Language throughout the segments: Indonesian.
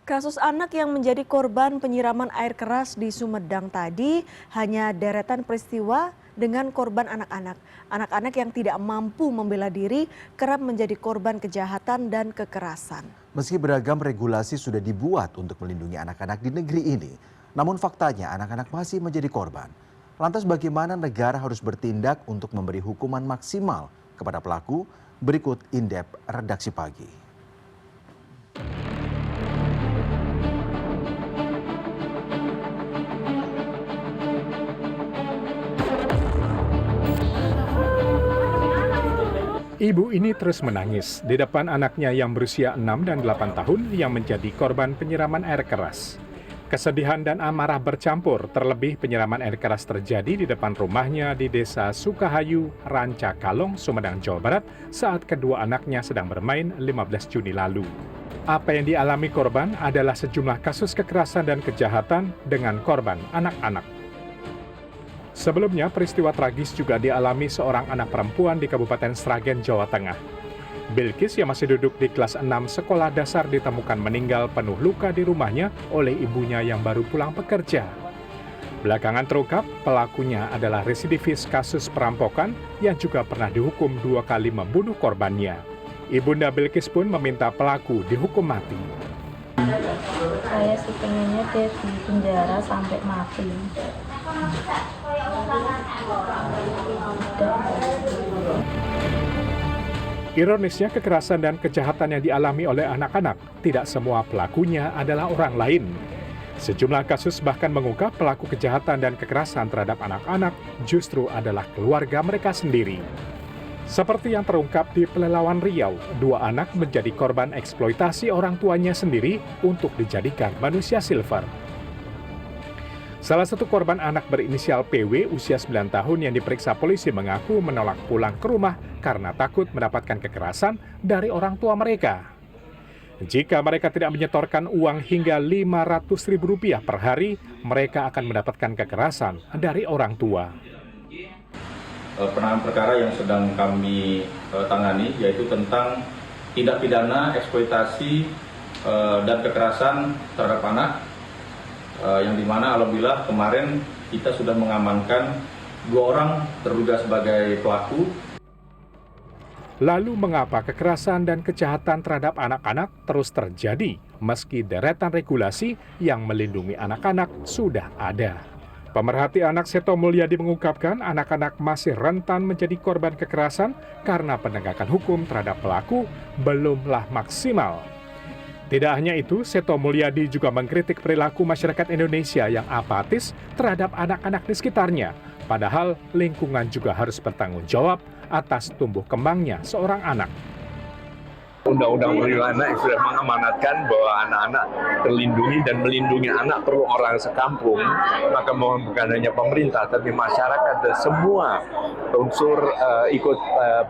Kasus anak yang menjadi korban penyiraman air keras di Sumedang tadi hanya deretan peristiwa dengan korban anak-anak. Anak-anak yang tidak mampu membela diri kerap menjadi korban kejahatan dan kekerasan. Meski beragam regulasi sudah dibuat untuk melindungi anak-anak di negeri ini, namun faktanya anak-anak masih menjadi korban. Lantas bagaimana negara harus bertindak untuk memberi hukuman maksimal kepada pelaku? Berikut Indep Redaksi Pagi. Ibu ini terus menangis di depan anaknya yang berusia 6 dan 8 tahun yang menjadi korban penyiraman air keras. Kesedihan dan amarah bercampur, terlebih penyiraman air keras terjadi di depan rumahnya di Desa Sukahayu, Ranca Kalong, Sumedang, Jawa Barat saat kedua anaknya sedang bermain 15 Juni lalu. Apa yang dialami korban adalah sejumlah kasus kekerasan dan kejahatan dengan korban anak-anak. Sebelumnya, peristiwa tragis juga dialami seorang anak perempuan di Kabupaten Sragen, Jawa Tengah. Bilkis yang masih duduk di kelas 6 sekolah dasar ditemukan meninggal penuh luka di rumahnya oleh ibunya yang baru pulang bekerja. Belakangan terungkap, pelakunya adalah residivis kasus perampokan yang juga pernah dihukum 2 kali membunuh korbannya. Ibunda Bilkis pun meminta pelaku dihukum mati. Saya sih pengennya dia di penjara sampai mati. Ironisnya, kekerasan dan kejahatan yang dialami oleh anak-anak tidak semua pelakunya adalah orang lain. Sejumlah kasus bahkan mengungkap pelaku kejahatan dan kekerasan terhadap anak-anak justru adalah keluarga mereka sendiri. Seperti yang terungkap di Pelalawan Riau, 2 anak menjadi korban eksploitasi orang tuanya sendiri untuk dijadikan manusia silver. Salah satu korban anak berinisial PW usia 9 tahun yang diperiksa polisi mengaku menolak pulang ke rumah karena takut mendapatkan kekerasan dari orang tua mereka. Jika mereka tidak menyetorkan uang hingga Rp500.000 per hari, mereka akan mendapatkan kekerasan dari orang tua. Penanganan perkara yang sedang kami tangani yaitu tentang tindak pidana eksploitasi dan kekerasan terhadap anak, yang dimana alhamdulillah kemarin kita sudah mengamankan 2 orang terduga sebagai pelaku. Lalu mengapa kekerasan dan kejahatan terhadap anak-anak terus terjadi meski deretan regulasi yang melindungi anak-anak sudah ada? Pemerhati anak Seto Mulyadi mengungkapkan anak-anak masih rentan menjadi korban kekerasan karena penegakan hukum terhadap pelaku belumlah maksimal. Tidak hanya itu, Seto Mulyadi juga mengkritik perilaku masyarakat Indonesia yang apatis terhadap anak-anak di sekitarnya. Padahal lingkungan juga harus bertanggung jawab atas tumbuh kembangnya seorang anak. Undang-undang perlindungan anak yang sudah mengamanatkan bahwa anak-anak terlindungi dan melindungi anak perlu orang sekampung, maka bukan hanya pemerintah tapi masyarakat dan semua unsur ikut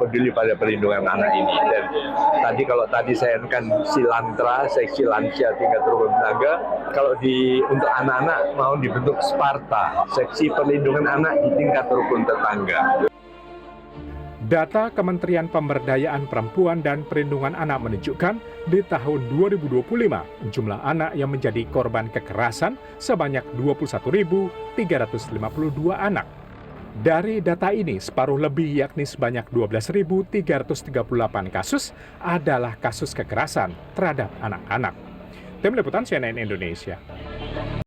peduli pada perlindungan anak ini. Dan kalau tadi saya kan silantra, seksi lansia tingkat turun tenaga, kalau untuk anak-anak mau dibentuk Sparta, seksi perlindungan anak di tingkat rukun tetangga. Data Kementerian Pemberdayaan Perempuan dan Perlindungan Anak menunjukkan di tahun 2025 jumlah anak yang menjadi korban kekerasan sebanyak 21.352 anak. Dari data ini, separuh lebih yakni sebanyak 12.338 kasus adalah kasus kekerasan terhadap anak-anak. Tim Liputan CNN Indonesia.